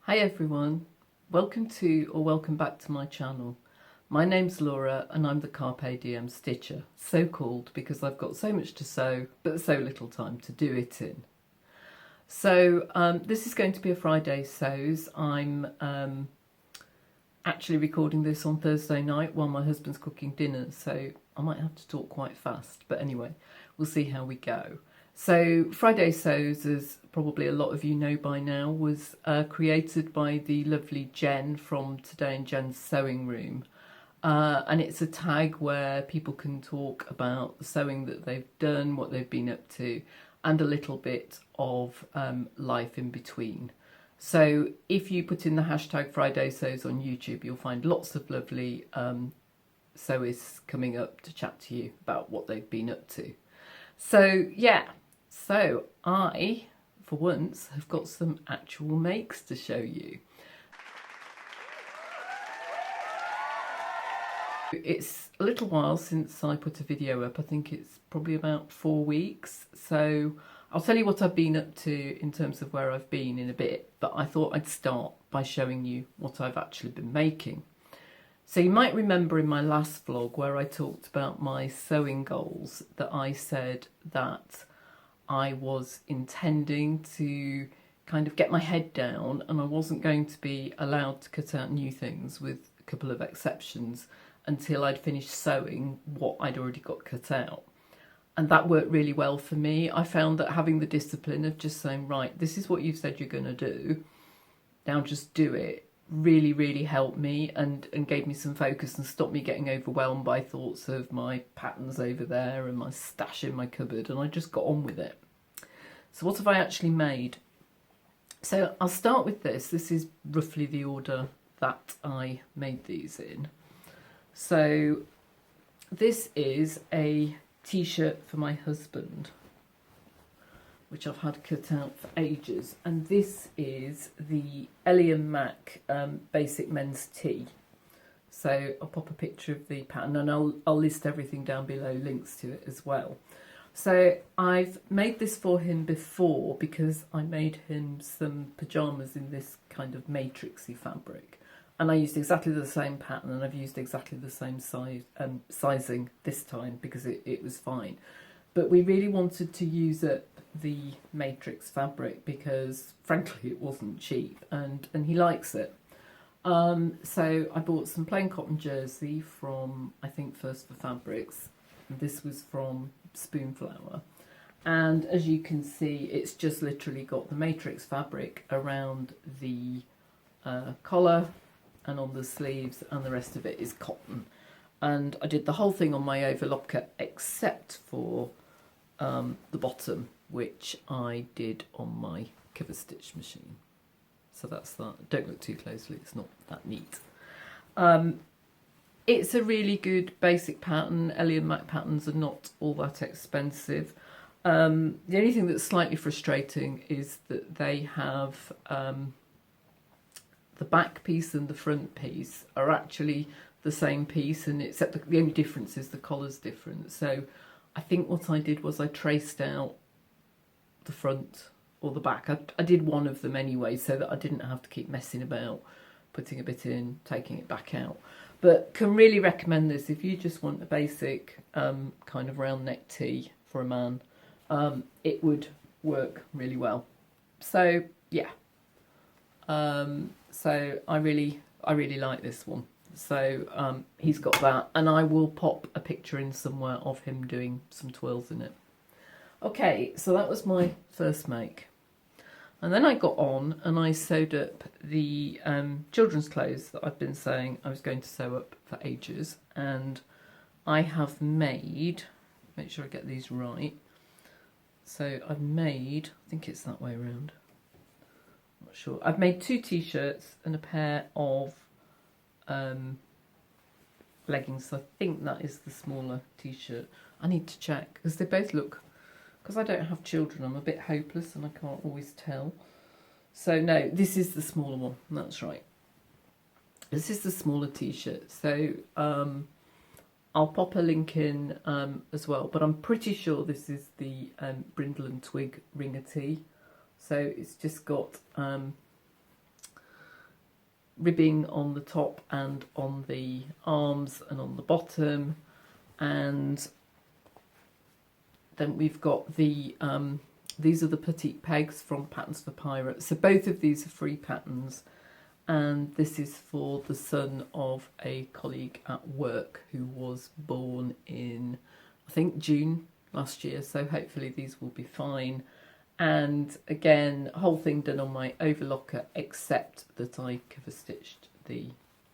Hi everyone, welcome back to my channel. My name's Laura and I'm the Carpe Diem Stitcher, so called because I've got so much to sew but so little time to do it in. So this is going to be a Friday sews. I'm actually recording this on Thursday night while my husband's cooking dinner, so I might have to talk quite fast, but anyway, we'll see how we go. So Friday Sews, as probably a lot of you know by now, was created by the lovely Jen from Today in Jen's Sewing Room. And it's a tag where people can talk about the sewing that they've done, what they've been up to, and a little bit of life in between. So if you put in the hashtag Friday Sews on YouTube, you'll find lots of lovely sewists coming up to chat to you about what they've been up to. So yeah. So I, for once, have got some actual makes to show you. It's a little while since I put a video up. I think it's probably about 4 weeks. So I'll tell you what I've been up to in terms of where I've been in a bit. But I thought I'd start by showing you what I've actually been making. So you might remember in my last vlog where I talked about my sewing goals that I said that I was intending to kind of get my head down and I wasn't going to be allowed to cut out new things, with a couple of exceptions, until I'd finished sewing what I'd already got cut out. And that worked really well for me. I found that having the discipline of just saying, right, this is what you've said you're going to do, now just do it, really helped me and gave me some focus and stopped me getting overwhelmed by thoughts of my patterns over there and my stash in my cupboard, and I just got on with it. So what have I actually made? So I'll start with this. This is roughly the order that I made these in. So this is a t-shirt for my husband, which I've had cut out for ages, and this is the Mac basic men's tee. So I'll pop a picture of the pattern and I'll list everything down below, links to it as well. So I've made this for him before because I made him some pyjamas in this kind of matrixy fabric, and I used exactly the same pattern and I've used exactly the same size sizing this time because it was fine. But we really wanted to use up the matrix fabric because frankly it wasn't cheap, and he likes it. So I bought some plain cotton jersey from, I think, First for Fabrics. This was from Spoonflower, and as you can see it's just literally got the matrix fabric around the collar and on the sleeves, and the rest of it is cotton. And I did the whole thing on my overlocker except for the bottom, which I did on my cover stitch machine. So that's that. Don't look too closely, it's not that neat. It's a really good basic pattern. Mac patterns are not all that expensive. The only thing that's slightly frustrating is that they have the back piece and the front piece are actually the same piece, and except the only difference is the collar's different. So I think what I did was I traced out the front or the back. I did one of them anyway so that I didn't have to keep messing about, putting a bit in, taking it back out. But can really recommend this if you just want a basic kind of round neck tee for a man. It would work really well. So yeah, so I really like this one. So he's got that, and I will pop a picture in somewhere of him doing some twirls in it. Okay, so that was my first make. And then I got on and I sewed up the children's clothes that I've been saying I was going to sew up for ages. And I have made, make sure I get these right. So I've made, I think it's that way around. I'm not sure. I've made 2 t-shirts and a pair of leggings. I think that is the smaller t-shirt. I need to check because they both look, because I don't have children, I'm a bit hopeless and I can't always tell. So no, this is the smaller one, that's right. This is the smaller t-shirt. So I'll pop a link in as well, but I'm pretty sure this is the Brindle and Twig Ringer tee. So it's just got ribbing on the top and on the arms and on the bottom, and then we've got the these are the petite pegs from Patterns for Pirates. So both of these are free patterns, and this is for the son of a colleague at work who was born in, I think, June last year, so hopefully these will be fine. And again, whole thing done on my overlocker, except that I cover stitched the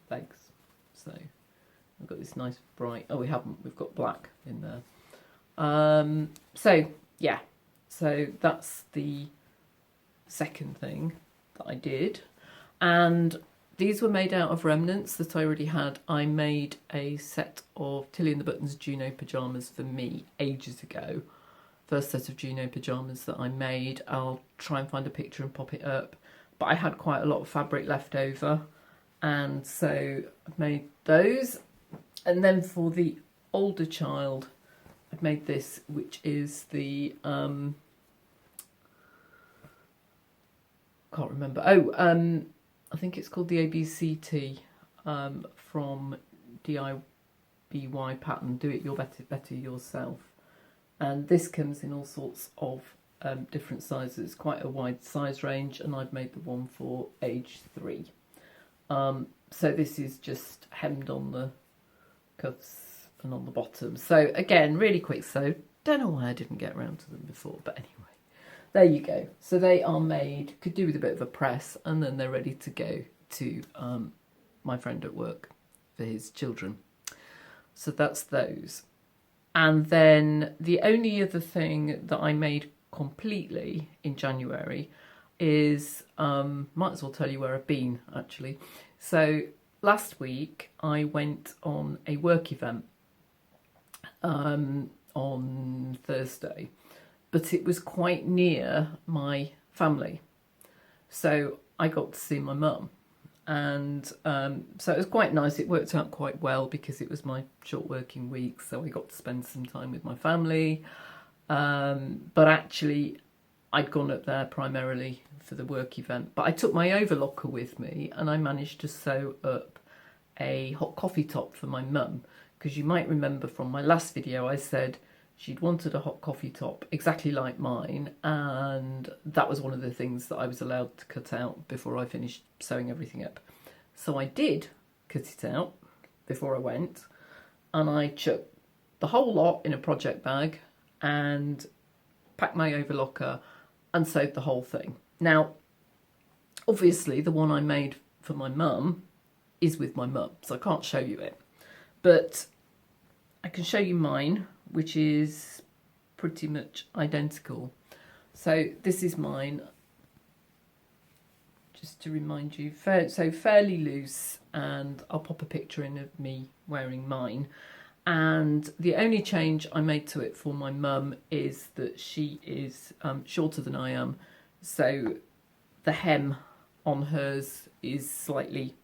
legs. So I've got this nice bright, oh we haven't, we've got black in there. So yeah, so that's the second thing that I did. And these were made out of remnants that I already had. I made a set of Tilly and the Buttons Juno pyjamas for me ages ago. First set of Juno pyjamas that I made. I'll try and find a picture and pop it up. But I had quite a lot of fabric left over, and so I've made those. And then for the older child, I've made this, which is the can't remember. I think it's called the ABCT from DIY Pattern. Do it your better yourself. And this comes in all sorts of different sizes, quite a wide size range, and I've made the one for age 3. So this is just hemmed on the cuffs and on the bottom. So again, really quick sew. Don't know why I didn't get around to them before, but anyway, there you go. So they are made, could do with a bit of a press, and then they're ready to go to my friend at work for his children. So that's those. And then the only other thing that I made completely in January is, might as well tell you where I've been actually. So last week I went on a work event on Thursday, but it was quite near my family. So I got to see my mum. And so it was quite nice. It worked out quite well because it was my short working week, so I got to spend some time with my family. But actually I'd gone up there primarily for the work event, but I took my overlocker with me, and I managed to sew up a hot coffee top for my mum, because you might remember from my last video I said she'd wanted a hot coffee top exactly like mine, and that was one of the things that I was allowed to cut out before I finished sewing everything up. So I did cut it out before I went, and I chucked the whole lot in a project bag and packed my overlocker and sewed the whole thing. Now, obviously the one I made for my mum is with my mum, so I can't show you it, but I can show you mine, which is pretty much identical. So this is mine, just to remind you, so fairly loose, and I'll pop a picture in of me wearing mine. And the only change I made to it for my mum is that she is shorter than I am, so the hem on hers is slightly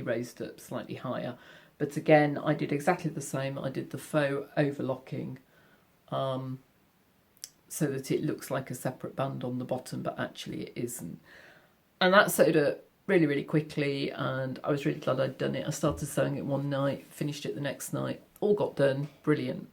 raised up, slightly higher. But again, I did exactly the same. I did the faux overlocking so that it looks like a separate band on the bottom, but actually it isn't. And that sewed up really, really quickly, and I was really glad I'd done it. I started sewing it one night, finished it the next night, all got done, brilliant.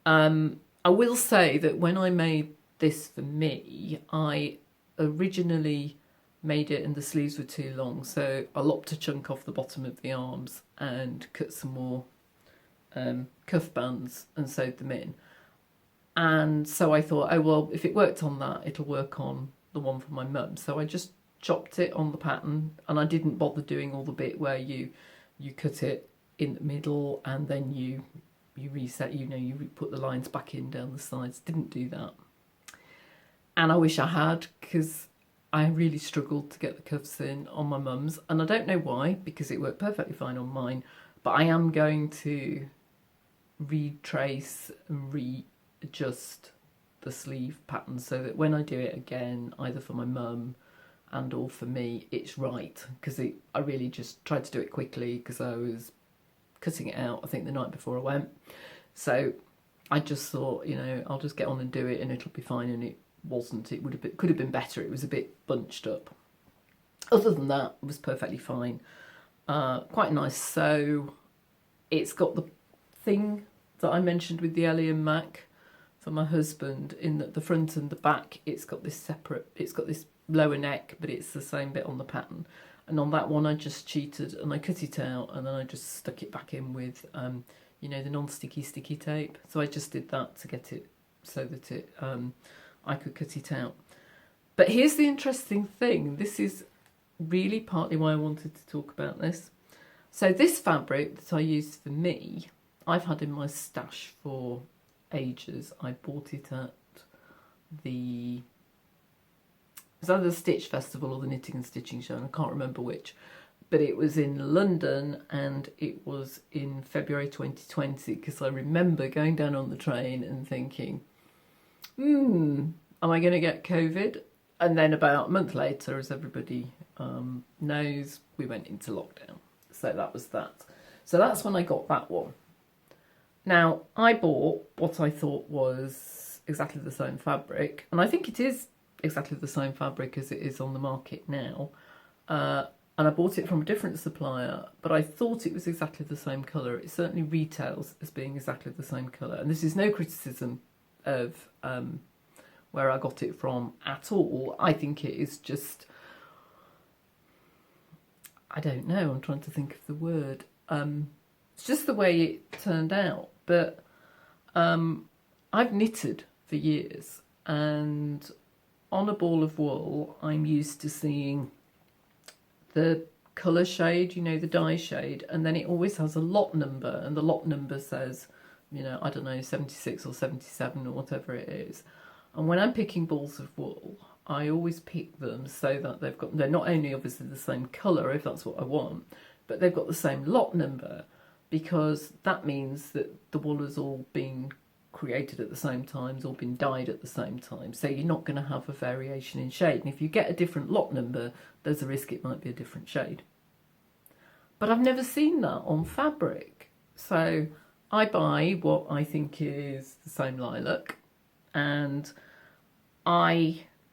I will say that when I made this for me, I originally made it and the sleeves were too long, so I lopped a chunk off the bottom of the arms and cut some more cuff bands and sewed them in. And so I thought, oh well, if it worked on that, it'll work on the one for my mum. So I just chopped it on the pattern, and I didn't bother doing all the bit where you cut it in the middle and then you reset, you put the lines back in down the sides. Didn't do that. And I wish I had, because I really struggled to get the cuffs in on my mum's, and I don't know why, because it worked perfectly fine on mine. But I am going to retrace and readjust the sleeve pattern so that when I do it again, either for my mum and or for me, it's right, because I really just tried to do it quickly because I was cutting it out, I think, the night before I went. So I just thought, I'll just get on and do it and it'll be fine, and it wasn't. It could have been better. It was a bit bunched up. Other than that, it was perfectly fine. Quite nice. So it's got the thing that I mentioned with the Ellie and Mac for my husband, in that the front and the back, it's got this separate, it's got this lower neck, but it's the same bit on the pattern. And on that one, I just cheated and I cut it out, and then I just stuck it back in with, you know, the non-sticky sticky tape. So I just did that to get it so that it, I could cut it out. But here's the interesting thing. This is really partly why I wanted to talk about this. So this fabric that I used for me, I've had in my stash for ages. I bought it at the, it was either the Stitch Festival or the Knitting and Stitching Show, and I can't remember which, but it was in London and it was in February 2020, because I remember going down on the train and thinking, am I going to get COVID? And then about a month later, as everybody knows, we went into lockdown. So that was that. So that's when I got that one. Now, I bought what I thought was exactly the same fabric, and I think it is exactly the same fabric as it is on the market now. And I bought it from a different supplier, but I thought it was exactly the same colour. It certainly retails as being exactly the same colour. And this is no criticism of where I got it from at all. I think it is just, I don't know, I'm trying to think of the word. It's just the way it turned out. But I've knitted for years, and on a ball of wool, I'm used to seeing the colour shade, you know, the dye shade, and then it always has a lot number, and the lot number says, you know, I don't know, 76 or 77 or whatever it is. And when I'm picking balls of wool, I always pick them so that they're not only obviously the same colour, if that's what I want, but they've got the same lot number, because that means that the wool has all been created at the same time, it's all been dyed at the same time. So you're not going to have a variation in shade. And if you get a different lot number, there's a risk it might be a different shade. But I've never seen that on fabric. So I buy what I think is the same lilac, and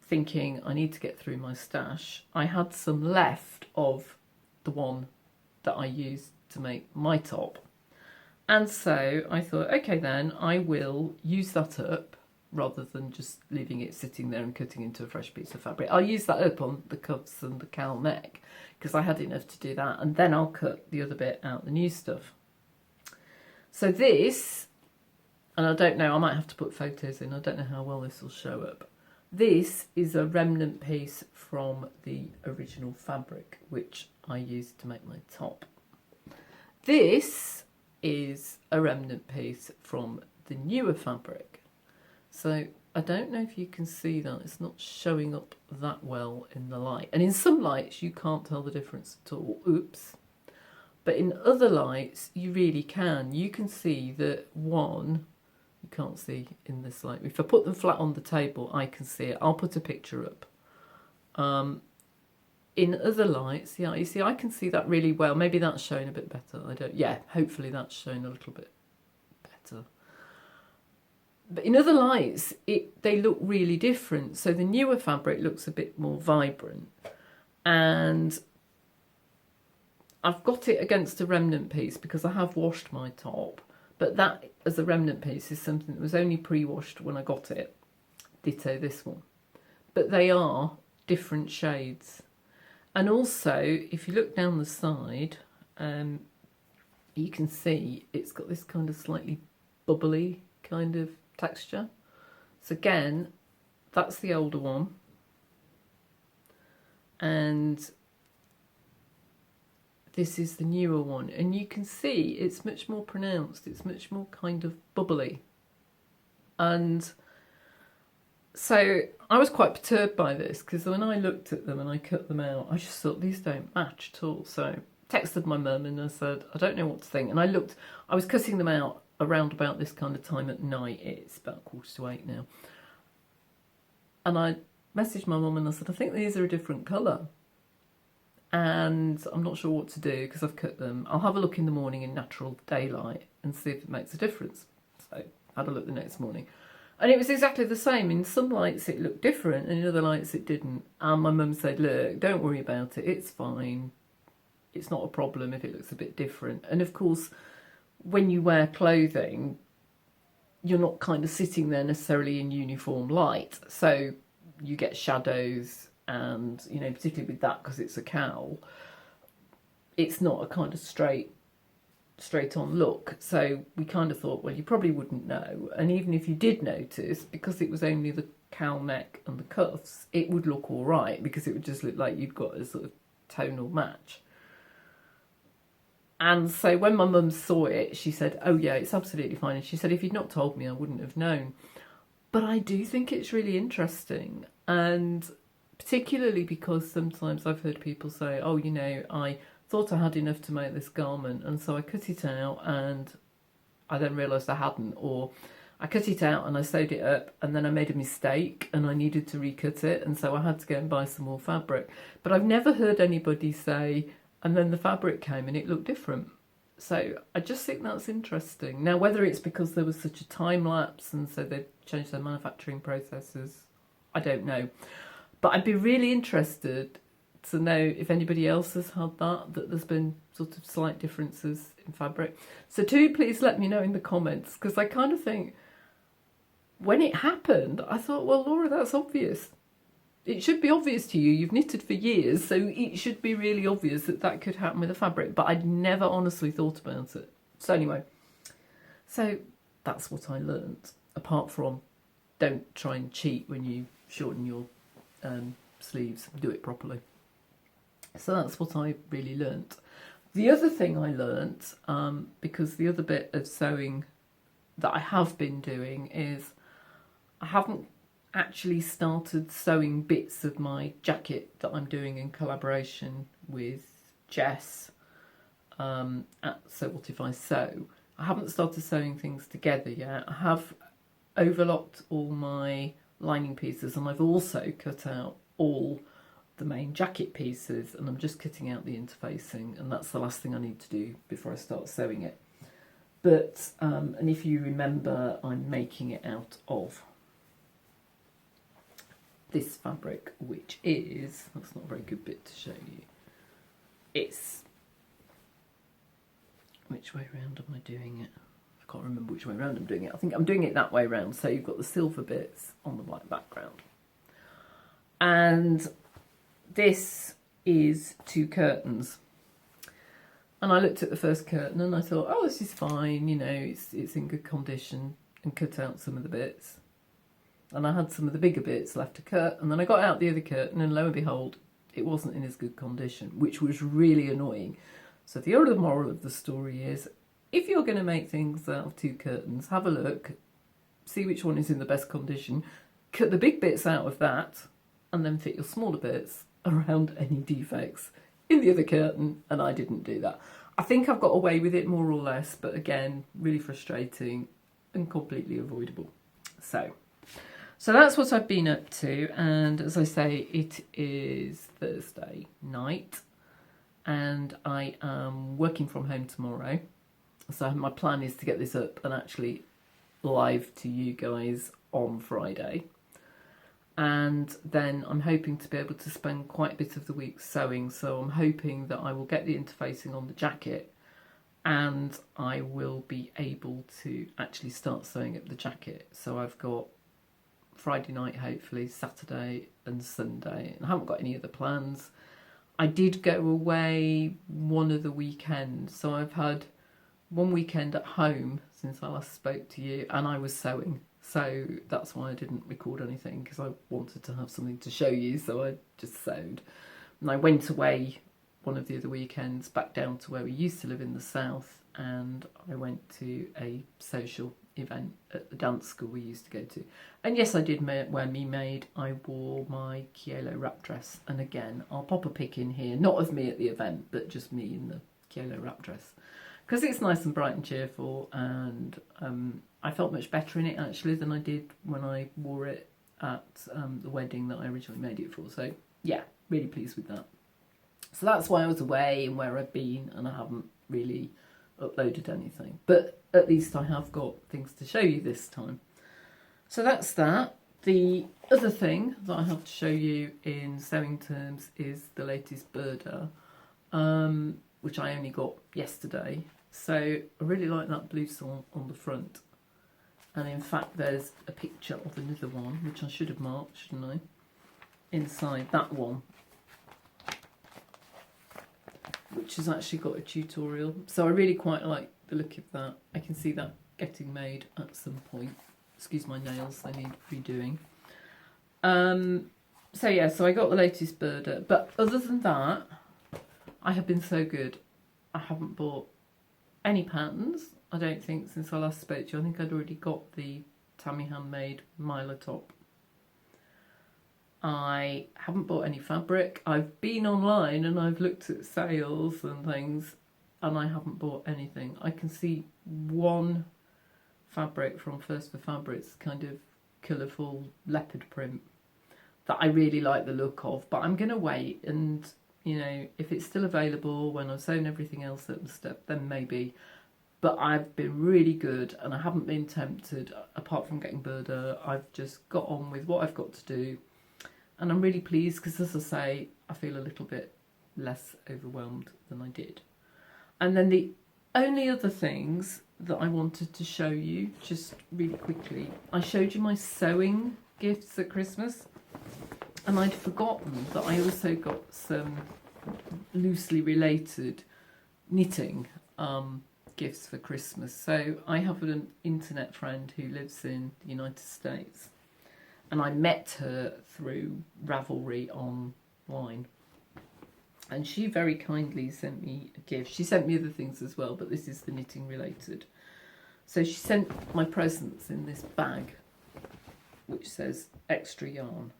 thinking I need to get through my stash, I had some left of the one that I used to make my top. And so I thought, okay then, I will use that up rather than just leaving it sitting there and cutting into a fresh piece of fabric. I'll use that up on the cuffs and the cowl neck, because I had enough to do that, and then I'll cut the other bit out, the new stuff. So this, and I don't know, I might have to put photos in, I don't know how well this will show up. This is a remnant piece from the original fabric, which I used to make my top. This is a remnant piece from the newer fabric. So I don't know if you can see that, it's not showing up that well in the light. And in some lights you can't tell the difference at all, oops. But in other lights you really can. You can see that one, you can't see in this light. If I put them flat on the table, I can see it. I'll put a picture up. In other lights, yeah, you see, I can see that really well. Maybe that's showing a bit better. I don't, yeah, hopefully that's showing a little bit better. But in other lights, they look really different. So the newer fabric looks a bit more vibrant. And I've got it against a remnant piece because I have washed my top. But that, as a remnant piece, is something that was only pre-washed when I got it. Ditto this one. But they are different shades. And also, if you look down the side, you can see it's got this kind of slightly bubbly kind of texture. So again, that's the older one. And this is the newer one. And you can see it's much more pronounced. It's much more kind of bubbly. And so I was quite perturbed by this, because when I looked at them and I cut them out, I just thought these don't match at all. So I texted my mum and I said, I don't know what to think. And I was cutting them out around about this kind of time at night. It's about 7:45 now. And I messaged my mum and I said, I think these are a different colour. And I'm not sure what to do because I've cut them. I'll have a look in the morning in natural daylight and see if it makes a difference. So I had a look the next morning. And it was exactly the same. In some lights it looked different and in other lights it didn't. And my mum said, look, don't worry about it, it's fine. It's not a problem if it looks a bit different. And of course, when you wear clothing, you're not kind of sitting there necessarily in uniform light. So you get shadows and, you know, particularly with that because it's a cowl, it's not a kind of straight on look. So we kind of thought, well, you probably wouldn't know. And even if you did notice, because it was only the cowl neck and the cuffs, it would look all right because it would just look like you'd got a sort of tonal match. And so when my mum saw it, she said, oh yeah, it's absolutely fine. And she said, if you'd not told me, I wouldn't have known. But I do think it's really interesting. And particularly because sometimes I've heard people say, oh, you know, I thought I had enough to make this garment. And so I cut it out and I then realised I hadn't. Or I cut it out and I sewed it up and then I made a mistake and I needed to recut it. And so I had to go and buy some more fabric. But I've never heard anybody say, and then the fabric came and it looked different. So I just think that's interesting. Now, whether it's because there was such a time lapse and so they've changed their manufacturing processes, I don't know. But I'd be really interested to know if anybody else has had that there's been sort of slight differences in fabric. So do please let me know in the comments, because I kind of think when it happened, I thought, well, Laura, that's obvious. It should be obvious to you. You've knitted for years, so it should be really obvious that that could happen with a fabric. But I'd never honestly thought about it. So anyway, so that's what I learnt. Apart from, don't try and cheat when you shorten your sleeves. Do it properly. So that's what I really learnt. The other thing I learnt, because the other bit of sewing that I have been doing is I haven't actually started sewing bits of my jacket that I'm doing in collaboration with Jess at So What If I Sew. I haven't started sewing things together yet. I have overlocked all my lining pieces and I've also cut out all the main jacket pieces and I'm just cutting out the interfacing, and that's the last thing I need to do before I start sewing it. But, and if you remember, I'm making it out of this fabric, which is, that's not a very good bit to show you. It's, which way round am I doing it? I can't remember which way round I'm doing it. I think I'm doing it that way round. So you've got the silver bits on the white background. And this is 2 curtains. And I looked at the first curtain and I thought, oh, this is fine, you know, it's in good condition, and cut out some of the bits. And I had some of the bigger bits left to cut, and then I got out the other curtain and lo and behold, it wasn't in as good condition, which was really annoying. So the other moral of the story is, if you're going to make things out of 2 curtains, have a look, see which one is in the best condition, cut the big bits out of that, and then fit your smaller bits around any defects in the other curtain, and I didn't do that. I think I've got away with it more or less, but again, really frustrating and completely avoidable. So that's what I've been up to, and as I say, it is Thursday night, and I am working from home tomorrow. So my plan is to get this up and actually live to you guys on Friday. And then I'm hoping to be able to spend quite a bit of the week sewing. So I'm hoping that I will get the interfacing on the jacket and I will be able to actually start sewing up the jacket. So I've got Friday night, hopefully, Saturday and Sunday. And I haven't got any other plans. I did go away one of the weekends. So I've had one weekend at home since I last spoke to you, and I was sewing. So that's why I didn't record anything, because I wanted to have something to show you, so I just sewed. And I went away one of the other weekends back down to where we used to live in the south, and I went to a social event at the dance school we used to go to. And yes, I did wear me maid. I wore my Kielo wrap dress, and again, I'll pop a pic in here, not of me at the event, but just me in the Kielo wrap dress, because it's nice and bright and cheerful, and I felt much better in it actually than I did when I wore it at the wedding that I originally made it for. So yeah, really pleased with that. So that's why I was away and where I've been, and I haven't really uploaded anything. But at least I have got things to show you this time. So that's that. The other thing that I have to show you in sewing terms is the latest birder, which I only got yesterday. So I really like that blue song on the front. And in fact, there's a picture of another one, which I should have marked, shouldn't I? Inside that one, which has actually got a tutorial. So I really quite like the look of that. I can see that getting made at some point. Excuse my nails, they need redoing. So yeah, so I got the latest birder. But other than that, I have been so good. I haven't bought any patterns, I don't think, since I last spoke to you. I think I'd already got the Tammy Handmade Myla top. I haven't bought any fabric. I've been online and I've looked at sales and things, and I haven't bought anything. I can see one fabric from First for Fabrics, kind of colourful leopard print, that I really like the look of, but I'm going to wait, and you know, if it's still available when I've sewn everything else up and stuff, then maybe. But I've been really good and I haven't been tempted, apart from getting birder. I've just got on with what I've got to do, and I'm really pleased because, as I say, I feel a little bit less overwhelmed than I did. And then the only other things that I wanted to show you, just really quickly, I showed you my sewing gifts at Christmas, and I'd forgotten that I also got some loosely related knitting gifts for Christmas. So I have an internet friend who lives in the United States, and I met her through Ravelry online. And she very kindly sent me a gift. She sent me other things as well, but this is the knitting related. So she sent my presents in this bag, which says extra yarn.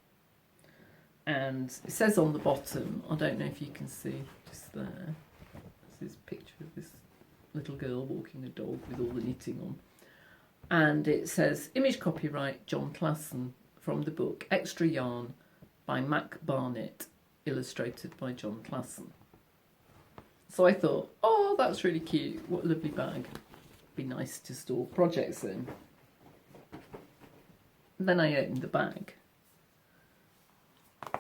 And it says on the bottom, I don't know if you can see, just there, this is a picture of this little girl walking a dog with all the knitting on. And it says, image copyright John Classen, from the book Extra Yarn by Mac Barnett, illustrated by John Classen. So I thought, oh, that's really cute. What a lovely bag. Be nice to store projects in. And then I opened the bag,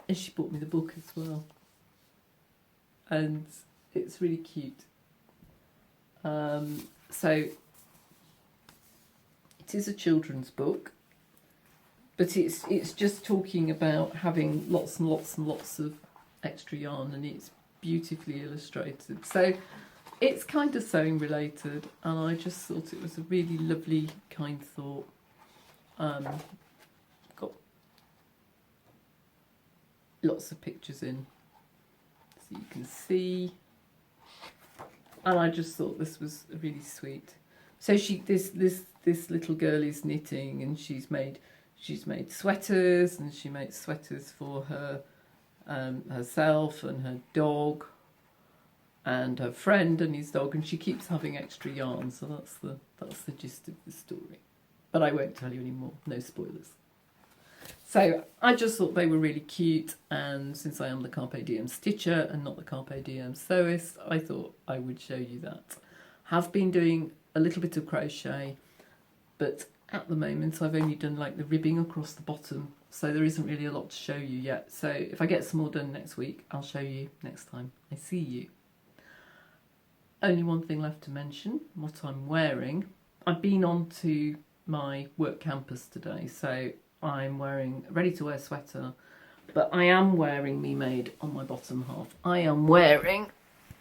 and she bought me the book as well. And it's really cute. So it is a children's book, but it's just talking about having lots and lots and lots of extra yarn, and it's beautifully illustrated. So it's kind of sewing related, and I just thought it was a really lovely, kind thought. Got lots of pictures in, so you can see, and I just thought this was really sweet. So this little girl is knitting, and she's made sweaters, and she makes sweaters for her herself and her dog and her friend and his dog, and she keeps having extra yarn. So that's the gist of the story. But I won't tell you any more, no spoilers. So I just thought they were really cute, and since I am the Carpe Diem stitcher and not the Carpe Diem sewist, I thought I would show you that. Have been doing a little bit of crochet, but at the moment I've only done like the ribbing across the bottom, so there isn't really a lot to show you yet. So if I get some more done next week, I'll show you next time I see you. Only one thing left to mention, what I'm wearing. I've been on to my work campus today, so I'm wearing a ready-to-wear sweater, but I am wearing Me Made on my bottom half. I am wearing,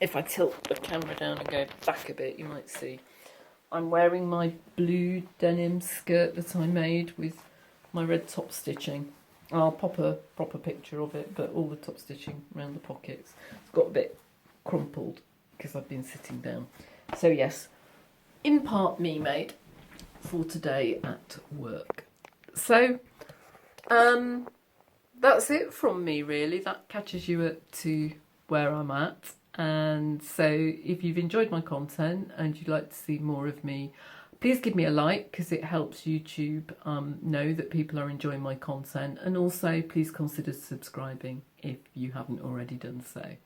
if I tilt the camera down and go back a bit, you might see, I'm wearing my blue denim skirt that I made with my red top stitching. I'll pop a proper picture of it, but all the top stitching around the pockets. It's got a bit crumpled because I've been sitting down. So yes, in part Me Made for today at work. So that's it from me, really. That catches you up to where I'm at. And so if you've enjoyed my content and you'd like to see more of me, please give me a like, because it helps YouTube know that people are enjoying my content. And also please consider subscribing if you haven't already done so.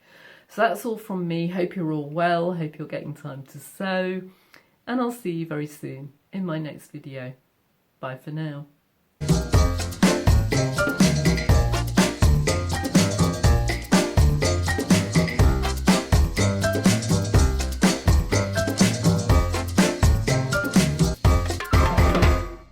So that's all from me. Hope you're all well, hope you're getting time to sew, and I'll see you very soon in my next video. Bye for now.